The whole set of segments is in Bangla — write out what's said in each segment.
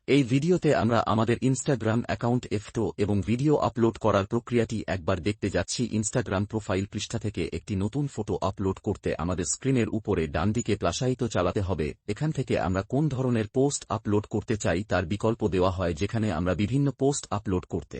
এই ভিডিওতে আমরা আমাদের ইনস্টাগ্রাম অ্যাকাউন্ট ফটো এবং ভিডিও আপলোড করার প্রক্রিয়াটি একবার দেখতে যাচ্ছি। ইনস্টাগ্রাম প্রোফাইল পৃষ্ঠা থেকে একটি নতুন ফটো আপলোড করতে আমাদের স্ক্রিনের উপরে ডানদিকে প্লাসায়িত চালাতে হবে। এখান থেকে আমরা কোন ধরনের পোস্ট আপলোড করতে চাই তার বিকল্প দেওয়া হয়, যেখানে আমরা বিভিন্ন পোস্ট আপলোড করতে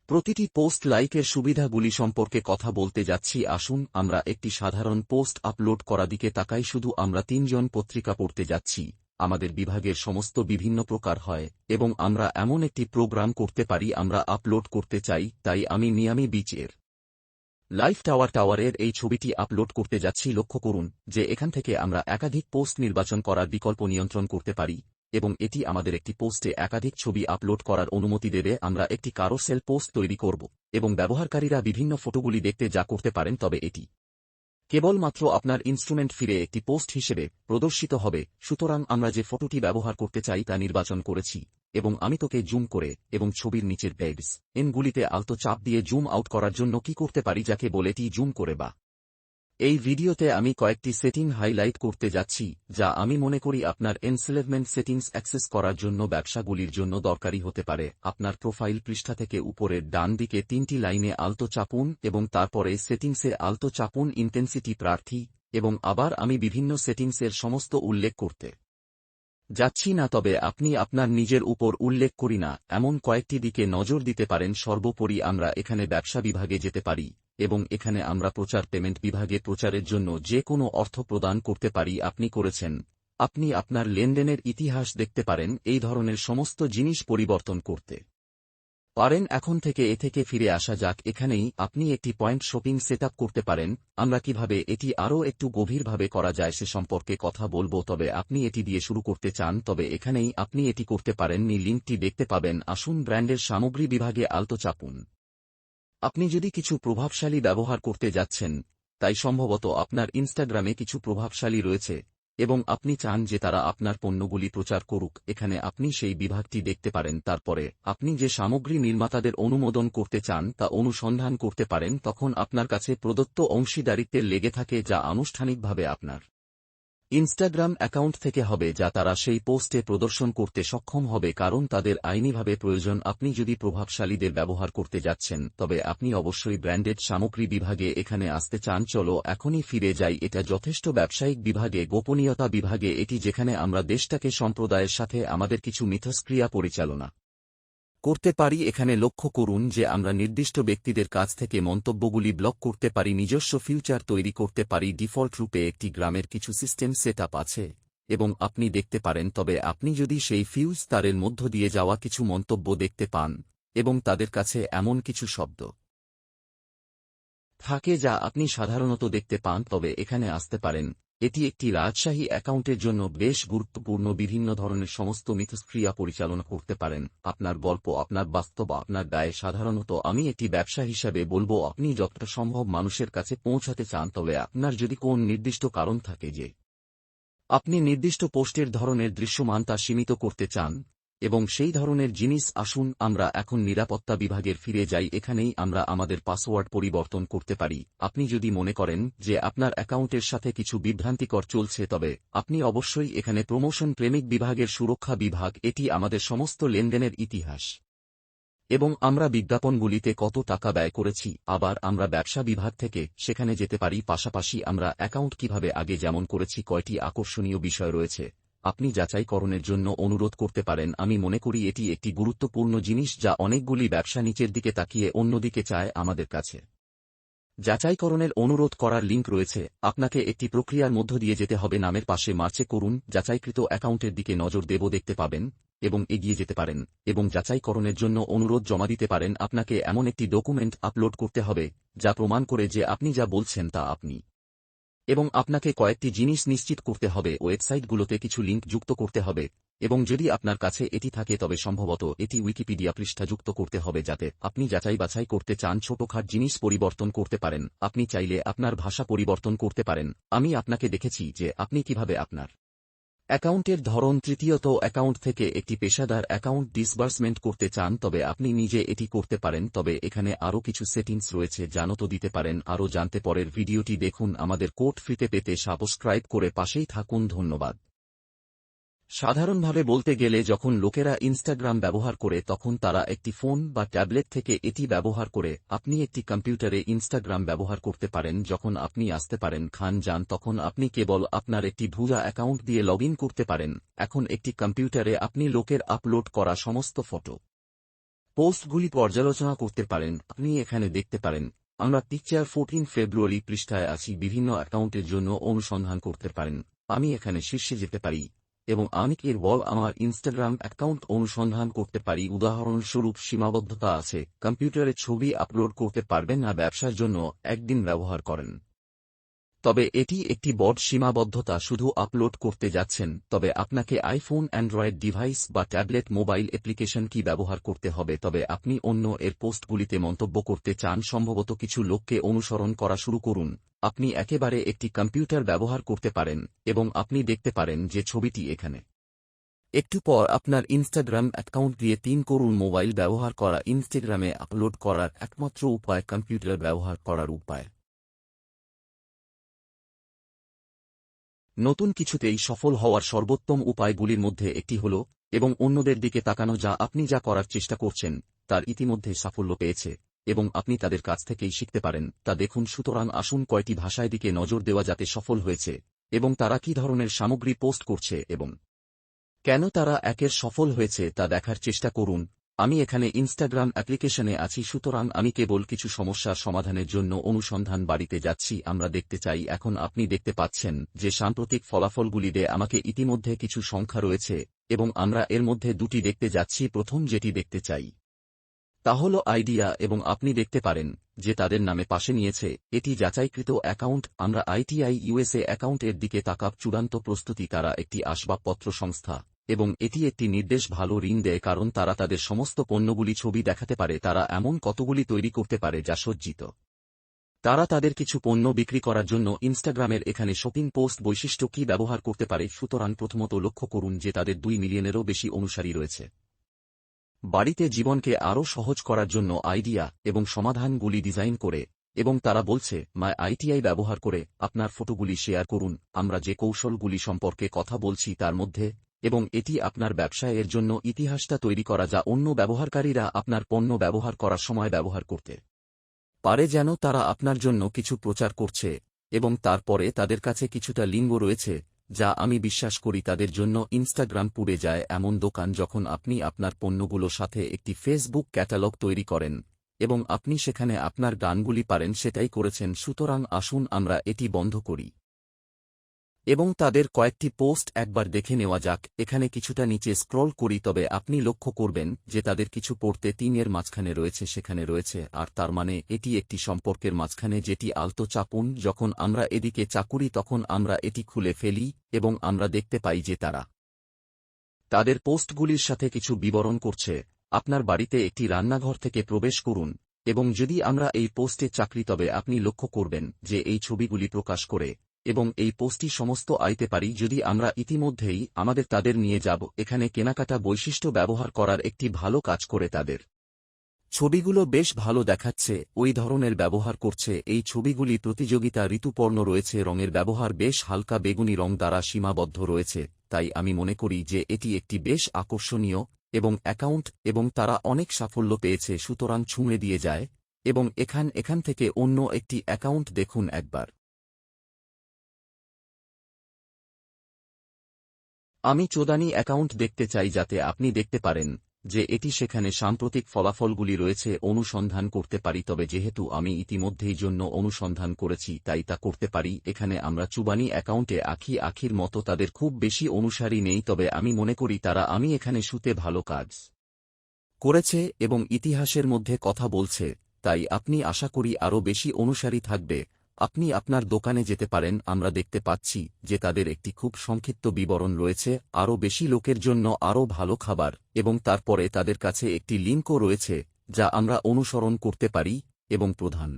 প্রতিটি পোস্ট লাইকের সুবিধাগুলি সম্পর্কে কথা বলতে যাচ্ছি। আসুন আমরা একটি সাধারণ পোস্ট আপলোড করা দিকে তাকাই। শুধু আমরা 3 জন পত্রিকা পড়তে যাচ্ছি। আমাদের বিভাগের সমস্ত বিভিন্ন প্রকার হয় এবং আমরা এমন একটি প্রোগ্রাম করতে পারি আমরা আপলোড করতে চাই। তাই আমি মিয়ামি বিচের লাইফ টাওয়ারের এই ছবিটি আপলোড করতে যাচ্ছি। লক্ষ্য করুন যে এখান থেকে আমরা একাধিক পোস্ট নির্বাচন করার বিকল্প নিয়ন্ত্রণ করতে পারি এবং এটি আমাদের একটি পোস্টে একাধিক ছবি আপলোড করার অনুমতি দেবে। আমরা একটি কারোসেল পোস্ট তৈরি করব এবং ব্যবহারকারীরা বিভিন্ন ফটোগুলি দেখতে যা করতে পারেন, তবে এটি কেবলমাত্র আপনার ইনস্ট্রুমেন্ট ফিরে একটি পোস্ট হিসেবে প্রদর্শিত হবে। সুতরাং আমরা যে ফটোটি ব্যবহার করতে চাই তা নির্বাচন করেছি এবং আমি তোকে জুম করে এবং ছবির নিচের বেডস এনগুলিতে আলতো চাপ দিয়ে জুম আউট করার জন্য কি করতে পারি, যাকে বলে টি জুম করে। বা এই ভিডিওতে আমি কয়েকটি সেটিং হাইলাইট করতে যাচ্ছি যা আমি মনে করি আপনার এনসেলেভমেন্ট সেটিংস অ্যাক্সেস করার জন্য ব্যবসাগুলির জন্য দরকারি হতে পারে। আপনার প্রোফাইল পৃষ্ঠা থেকে উপরের ডান দিকে 3টি লাইনে আলতো চাপুন এবং তারপরে সেটিংসে আলতো চাপুন ইন্টেন্সিটি প্রার্থী এবং আবার আমি বিভিন্ন সেটিংসের সমস্ত উল্লেখ করতে যাচ্ছি না, তবে আপনি আপনার নিজের উপর উল্লেখ করি না এমন কয়েকটি দিকে নজর দিতে পারেন। সর্বোপরি আমরা এখানে ব্যবসা বিভাগে যেতে পারি এবং এখানে আমরা প্রচার পেমেন্ট বিভাগে প্রচারের জন্য যে কোনো অর্থ প্রদান করতে পারি। আপনি করেছেন, আপনি আপনার লেনদেনের ইতিহাস দেখতে পারেন, এই ধরনের সমস্ত জিনিস পরিবর্তন করতে পারেন। এখন থেকে এ থেকে ফিরে আসা যাক। এখানেই আপনি একটি পয়েন্ট শপিং সেটআপ করতে পারেন। আমরা কিভাবে এটি আরও একটু গভীরভাবে করা যায় সে সম্পর্কে কথা বলবো, তবে আপনি এটি দিয়ে শুরু করতে চান তবে এখানেই আপনি এটি করতে পারেন। লিঙ্কটি দেখতে পাবেন। আসুন ব্র্যান্ডের সামগ্রী বিভাগে আলতো চাপুন। আপনি যদি কিছু প্রভাবশালী ব্যবহার করতে যাচ্ছেন, তাই সম্ভবত আপনার ইনস্টাগ্রামে কিছু প্রভাবশালী রয়েছে এবং আপনি চান যে তারা আপনার পণ্যগুলি প্রচার করুক, এখানে আপনি সেই বিভাগটি দেখতে পারেন। তারপরে আপনি যে সামগ্রী নির্মাতাদের অনুমোদন করতে চান তা অনুসন্ধান করতে পারেন। তখন আপনার কাছে প্রদত্ত অংশীদারিত্বের লেগে থাকে যা আনুষ্ঠানিকভাবে আপনার ইনস্টাগ্রাম অ্যাকাউন্ট থেকে হবে, যা তারা সেই পোস্টে প্রদর্শন করতে সক্ষম হবে কারণ তাদের আইনিভাবে প্রয়োজন। আপনি যদি প্রভাবশালীদের ব্যবহার করতে যাচ্ছেন তবে আপনি অবশ্যই ব্র্যান্ডেড সামগ্রী বিভাগে এখানে আসতে চান। চলো এখনই ফিরে যাই। এটা যথেষ্ট ব্যবসায়িক বিভাগে, গোপনীয়তা বিভাগে, এটি যেখানে আমরা দেশটাকে সম্প্রদায়ের সাথে আমাদের কিছু মিথস্ক্রিয়া পরিচালনা করতে পারি। এখানে লক্ষ্য করুন যে আমরা নির্দিষ্ট ব্যক্তিদের কাছ থেকে মন্তব্যগুলি ব্লক করতে পারি, নিজস্ব ফিউচার তৈরি করতে পারি। ডিফল্ট রূপে একটি গ্রামের কিছু সিস্টেম সেটআপ আছে এবং আপনি দেখতে পারেন, তবে আপনি যদি সেই ফিউজ তারের মধ্য দিয়ে যাওয়া কিছু মন্তব্য দেখতে পান এবং তাদের কাছে এমন কিছু শব্দ থাকে যা আপনি সাধারণত দেখতে পান, তবে এখানে আসতে পারেন। এটি একটি রাজশাহী অ্যাকাউন্টের জন্য বেশ গুরুত্বপূর্ণ। বিভিন্ন ধরনের সমস্ত মিথস্ক্রিয়া পরিচালনা করতে পারেন। আপনার গল্প, আপনার বাস্তব, আপনার দায়। সাধারণত আমি একটি ব্যবসা হিসাবে বলবো আপনি যতটা সম্ভব মানুষের কাছে পৌঁছাতে চান, তবে আপনার যদি কোন নির্দিষ্ট কারণ থাকে যে আপনি নির্দিষ্ট পোস্টের ধরনের দৃশ্যমানতা সীমিত করতে চান এবং সেই ধরনের জিনিস। আসুন আমরা এখন নিরাপত্তা বিভাগের ফিরে যাই। এখানেই আমরা আমাদের পাসওয়ার্ড পরিবর্তন করতে পারি। আপনি যদি মনে করেন যে আপনার অ্যাকাউন্টের সাথে কিছু বিভ্রান্তিকর চলছে, তবে আপনি অবশ্যই এখানে প্রমোশন প্রেমিক বিভাগের সুরক্ষা বিভাগ, এটি আমাদের সমস্ত লেনদেনের ইতিহাস এবং আমরা বিজ্ঞাপনগুলিতে কত টাকা ব্যয় করেছি। আবার আমরা ব্যবসা বিভাগ থেকে সেখানে যেতে পারি। পাশাপাশি আমরা অ্যাকাউন্ট কিভাবে আগে যেমন করেছি কয়টি আকর্ষণীয় বিষয় রয়েছে আপনি যাচাইকরণের জন্য অনুরোধ করতে পারেন। আমি মনে করি এটি একটি গুরুত্বপূর্ণ জিনিস যা অনেকগুলি ব্যবসা নিচের দিকে তাকিয়ে অন্যদিকে চায়। আমাদের কাছে যাচাইকরণের অনুরোধ করার লিঙ্ক রয়েছে। আপনাকে একটি প্রক্রিয়ার মধ্য দিয়ে যেতে হবে। নামের পাশে মার্চে করুন, যাচাইকৃত অ্যাকাউন্টের দিকে নজর দেব দেখতে পাবেন এবং এগিয়ে যেতে পারেন এবং যাচাইকরণের জন্য অনুরোধ জমা দিতে পারেন। আপনাকে এমন একটি ডকুমেন্ট আপলোড করতে হবে যা প্রমাণ করে যে আপনি যা বলছেন তা আপনি, এবং আপনাকে কয়েকটি জিনিস নিশ্চিত করতে হবে। ওয়েবসাইটগুলোতে কিছু লিঙ্ক যুক্ত করতে হবে এবং যদি আপনার কাছে এটি থাকে তবে সম্ভবত এটি উইকিপিডিয়া পৃষ্ঠা যুক্ত করতে হবে যাতে আপনি যাচাই বাছাই করতে চান। ছোটখাট জিনিস পরিবর্তন করতে পারেন। আপনি চাইলে আপনার ভাষা পরিবর্তন করতে পারেন। আমি আপনাকে দেখেছি যে আপনি কিভাবে আপনার অ্যাকাউন্টের ধরন তৃতীয়ত অ্যাকাউন্ট থেকে একটি পেশাদার অ্যাকাউন্ট ডিসবার্সমেন্ট করতে চান, তবে আপনি নিজে এটি করতে পারেন। তবে এখানে আরও কিছু সেটিংস রয়েছে জানতো দিতে পারেন। আরও জানতে পরের ভিডিওটি দেখুন। আমাদের কোড ফ্রিতে পেতে সাবস্ক্রাইব করে পাশেই থাকুন। ধন্যবাদ। সাধারণভাবে বলতে গেলে যখন লোকেরা ইনস্টাগ্রাম ব্যবহার করে তখন তারা একটি ফোন বা ট্যাবলেট থেকে এটি ব্যবহার করে। আপনি একটি কম্পিউটারে ইনস্টাগ্রাম ব্যবহার করতে পারেন। যখন আপনি আসতে পারেন খান যান তখন আপনি কেবল আপনার একটি ভুয়া অ্যাকাউন্ট দিয়ে লগ ইন করতে পারেন। এখন একটি কম্পিউটারে আপনি লোকের আপলোড করা সমস্ত ফটো পোস্টগুলি পর্যালোচনা করতে পারেন। আপনি এখানে দেখতে পারেন আমরা পিকচার 14 ফেব্রুয়ারি পৃষ্ঠায় আছি। বিভিন্ন অ্যাকাউন্টের জন্য অনুসন্ধান করতে পারেন। আমি এখানে শীর্ষে যেতে পারি এবং আমি এর বল আমার ইনস্টাগ্রাম অ্যাকাউন্ট অনুসন্ধান করতে পারি। উদাহরণস্বরূপ সীমাবদ্ধতা আছে, কম্পিউটারে ছবি আপলোড করতে পারবেন না, ব্যবসার জন্য একদিন ব্যবহার করেন। তবে এটি একটি বড় সীমাবদ্ধতা, শুধু আপলোড করতে যাচ্ছেন। তবে আপনাকে আইফোন, অ্যান্ড্রয়েড ডিভাইস বা ট্যাবলেট মোবাইল অ্যাপ্লিকেশন কি ব্যবহার করতে হবে। তবে আপনি অন্য এর পোস্টগুলিতে মন্তব্য করতে চান, সম্ভবত কিছু লোককে অনুসরণ করা শুরু করুন। আপনি একেবারে একটি কম্পিউটার ব্যবহার করতে পারেন এবং আপনি দেখতে পারেন যে ছবিটি এখানে। একটু পর আপনার ইনস্টাগ্রাম অ্যাকাউন্ট দিয়ে 3 করুন। মোবাইল ব্যবহার করা ইনস্টাগ্রামে আপলোড করার একমাত্র উপায় কম্পিউটার ব্যবহার করার উপায়। নতুন কিছুতেই সফল হওয়ার সর্বোত্তম উপায়গুলির মধ্যে একটি হল এবং অন্যদের দিকে তাকানো, যা আপনি যা করার চেষ্টা করছেন তার ইতিমধ্যে সাফল্য পেয়েছে এবং আপনি তাদের কাছ থেকেই শিখতে পারেন তা দেখুন। সুতরাং আসুন কয়টি ভাষায় দিকে নজর দেওয়া যাতে সফল হয়েছে এবং তারা কী ধরনের সামগ্রী পোস্ট করছে এবং কেন তারা একের সফল হয়েছে তা দেখার চেষ্টা করুন। আমি এখানে ইনস্টাগ্রাম অ্যাপ্লিকেশনে আছি, সুতরাং আমি কেবল কিছু সমস্যার সমাধানের জন্য অনুসন্ধান বাড়িতে যাচ্ছি। আমরা দেখতে চাই। এখন আপনি দেখতে পাচ্ছেন যে সাম্প্রতিক ফলাফলগুলিতে আমাকে ইতিমধ্যে কিছু সংখ্যা রয়েছে এবং আমরা এর মধ্যে দুটি দেখতে যাচ্ছি। প্রথম যেটি দেখতে চাই তা হল আইডিয়া এবং আপনি দেখতে পারেন যে তাদের নামে পাশে নিয়েছে এটি যাচাইকৃত অ্যাকাউন্ট। আমরা আইটিআই ইউএসএ অ্যাকাউন্টের দিকে তাকাব। চূড়ান্ত প্রস্তুতি, তারা একটি আসবাবপত্র সংস্থা এবং এটি একটি নির্দেশ ভালো ঋণ দেয় কারণ তারা তাদের সমস্ত পণ্যগুলি ছবি দেখাতে পারে। তারা এমন কতগুলি তৈরি করতে পারে যা সজ্জিত। তারা তাদের কিছু পণ্য বিক্রি করার জন্য ইনস্টাগ্রামের এখানে শপিং পোস্ট বৈশিষ্ট্য কি ব্যবহার করতে পারে। সুতরাং প্রথমত লক্ষ্য করুন যে তাদের 2 মিলিয়নেরও বেশি অনুসারী রয়েছে। বাড়িতে জীবনকে আরও সহজ করার জন্য আইডিয়া এবং সমাধানগুলি ডিজাইন করে এবং তারা বলছে মাই আইটিআই ব্যবহার করে আপনার ফটোগুলি শেয়ার করুন। আমরা যে কৌশলগুলি সম্পর্কে কথা বলছি তার মধ্যে এবং এটি আপনার ব্যবসায়ের জন্য ইতিহাসটা তৈরি করা যা অন্য ব্যবহারকারীরা আপনার পণ্য ব্যবহার করার সময় ব্যবহার করতে পারে, যেন তারা আপনার জন্য কিছু প্রচার করছে এবং তারপরে তাদের কাছে কিছুটা লিঙ্গ রয়েছে যা আমি বিশ্বাস করি তাদের জন্য ইনস্টাগ্রাম পুড়ে যায়। এমন দোকান যখন আপনি আপনার পণ্যগুলোর সাথে একটি ফেসবুক ক্যাটালগ তৈরি করেন এবং আপনি সেখানে আপনার গানগুলি পারেন, সেটাই করেছেন। সুতরাং আসুন আমরা এটি বন্ধ করি এবং তাদের কয়েকটি পোস্ট একবার দেখে নেওয়া যাক। এখানে কিছুটা নিচে স্ক্রল করি, তবে আপনি লক্ষ্য করবেন যে তাদের কিছু পড়তে 3 এর মাঝখানে রয়েছে, সেখানে রয়েছে, আর তার মানে এটি একটি সম্পর্কের মাঝখানে যেটি আলতো চাপুন। যখন আমরা এদিকে চাকুরি তখন আমরা এটি খুলে ফেলি এবং আমরা দেখতে পাই যে তারা তাদের পোস্টগুলির সাথে কিছু বিবরণ করছে। আপনার বাড়িতে একটি রান্নাঘর থেকে প্রবেশ করুন এবং যদি আমরা এই পোস্টে চাকরি, তবে আপনি লক্ষ্য করবেন যে এই ছবিগুলি প্রকাশ করে এবং এই পোস্টটি সমস্ত আইতে পারি। যদি আমরা ইতিমধ্যেই আমাদের তাদের নিয়ে যাব, এখানে কেনাকাটা বৈশিষ্ট্য ব্যবহার করার একটি ভালো কাজ করে তাদের ছবিগুলো বেশ ভালো দেখাচ্ছে, ওই ধরনের ব্যবহার করছে। এই ছবিগুলি প্রতিযোগিতা ঋতুপর্ণ রয়েছে, রঙের ব্যবহার বেশ হালকা বেগুনি রং দ্বারা সীমাবদ্ধ রয়েছে, তাই আমি মনে করি যে এটি একটি বেশ আকর্ষণীয় এবং অ্যাকাউন্ট এবং তারা অনেক সাফল্য পেয়েছে। সুতরাং ছুঁয়ে দিয়ে যায় এবং এখান থেকে অন্য একটি অ্যাকাউন্ট দেখুন একবার। আমি চোদানি অ্যাকাউন্ট দেখতে চাই যাতে আপনি দেখতে পারেন যে এটি সেখানে সাম্প্রতিক ফলাফলগুলি রয়েছে অনুসন্ধান করতে পারি। তবে যেহেতু আমি ইতিমধ্যেই জন্য অনুসন্ধান করেছি তাই তা করতে পারি। এখানে আমরা চুবানি অ্যাকাউন্টে আখির মতো তাদের খুব বেশি অনুসারী নেই, তবে আমি মনে করি তারা আমি এখানে শুতে ভালো কাজ করেছে এবং ইতিহাসের মধ্যে কথা বলছে, তাই আপনি আশা করি আরও বেশি অনুসারী থাকবে। আপনি আপনার দোকানে যেতে পারেন। আমরা দেখতে পাচ্ছি যে তাদের একটি খুব সংক্ষিপ্ত বিবরণ রয়েছে, আরও বেশি লোকের জন্য আরও ভালো খাবার, এবং তারপরে তাদের কাছে একটি লিঙ্কও রয়েছে যা আমরা অনুসরণ করতে পারি। এবং প্রধান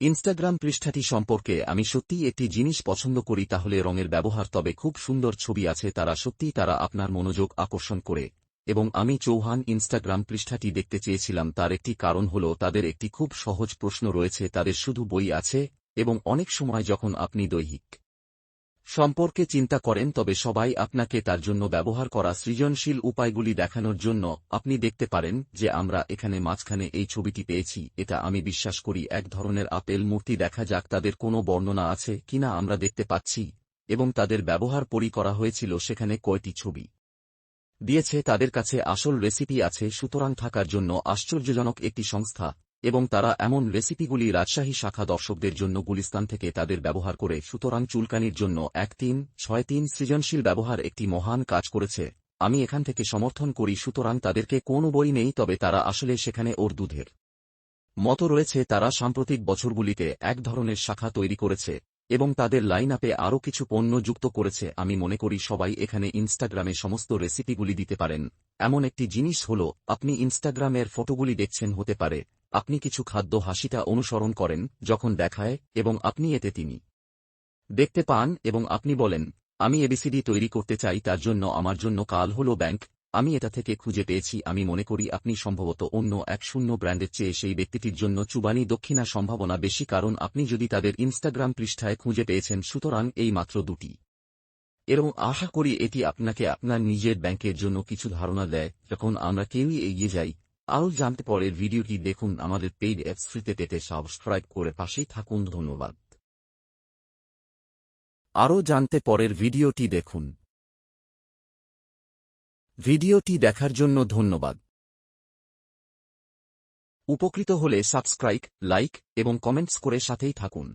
ইনস্টাগ্রাম পৃষ্ঠাটি সম্পর্কে আমি সত্যিই একটি জিনিস পছন্দ করি, তাহলে রঙের ব্যবহার। তবে খুব সুন্দর ছবি আছে, তারা সত্যিই তারা আপনার মনোযোগ আকর্ষণ করে এবং আমি চৌহান ইনস্টাগ্রাম পৃষ্ঠাটি দেখতে চেয়েছিলাম। তার একটি কারণ হল তাদের একটি খুব সহজ প্রশ্ন রয়েছে, তাদের শুধু বই আছে এবং অনেক সময় যখন আপনি দৈহিক সম্পর্কে চিন্তা করেন, তবে সবাই আপনাকে তার জন্য ব্যবহার করা সৃজনশীল উপায়গুলি দেখানোর জন্য। আপনি দেখতে পারেন যে আমরা এখানে মাঝখানে এই ছবিটি পেয়েছি, এটা আমি বিশ্বাস করি এক ধরনের আপেল মূর্তি। দেখা যাক তাদের কোনো বর্ণনা আছে কিনা আমরা দেখতে পাচ্ছি, এবং তাদের ব্যবহার পরি করা হয়েছিল সেখানে কয়টি ছবি দিয়েছে। তাদের কাছে আসল রেসিপি আছে, সুতরাং থাকার জন্য আশ্চর্যজনক একটি সংস্থা, এবং তারা এমন রেসিপিগুলি রাজশাহী শাখা দর্শকদের জন্য গুলিস্তান থেকে তাদের ব্যবহার করে। সুতরাং চুলকানির জন্য 1363 সৃজনশীল ব্যবহার একটি মহান কাজ করেছে, আমি এখান থেকে সমর্থন করি। সুতরাং তাদেরকে কোনো বই নেই, তবে তারা আসলে সেখানে ওর দুধের মতো রয়েছে। তারা সাম্প্রতিক বছরগুলিতে এক ধরনের শাখা তৈরি করেছে এবং তাদের লাইন আপে আরও কিছু পণ্য যুক্ত করেছে। আমি মনে করি সবাই এখানে ইনস্টাগ্রামে সমস্ত রেসিপিগুলি দিতে পারেন। এমন একটি জিনিস হল, আপনি ইনস্টাগ্রামের ফটোগুলি দেখছেন, হতে পারে আপনি কিছু খাদ্য হাসিটা অনুসরণ করেন যখন দেখায়, এবং আপনি এতে তিনি দেখতে পান এবং আপনি বলেন, আমি এবিসিডি তৈরি করতে চাই, তার জন্য আমার জন্য কাল হল ব্যাংক, আমি এটা থেকে খুঁজে পেয়েছি। আমি মনে করি আপনি সম্ভবত অন্য 10 ব্র্যান্ডের চেয়ে সেই ব্যক্তিটির জন্য চুবানি দক্ষিণা সম্ভাবনা বেশি, কারণ আপনি যদি তাদের ইনস্টাগ্রাম পৃষ্ঠায় খুঁজে পেয়েছেন। সুতরাং এই মাত্র দুটি, এবং আশা করি এটি আপনাকে আপনার নিজের ব্যাংকের জন্য কিছু ধারণা দেয়। যখন আমরা কেউই এগিয়ে যাই, আরও জানতে পরের ভিডিওটি দেখুন। আমাদের পেইড অ্যাপস ফ্রিতে পেতে সাবস্ক্রাইব করে পাশেই থাকুন। ধন্যবাদ। আরও জানতে পরের ভিডিওটি দেখুন। ভিডিওটি দেখার জন্য ধন্যবাদ। উপকৃত হলে সাবস্ক্রাইব, লাইক এবং কমেন্টস করে সাথেই থাকুন।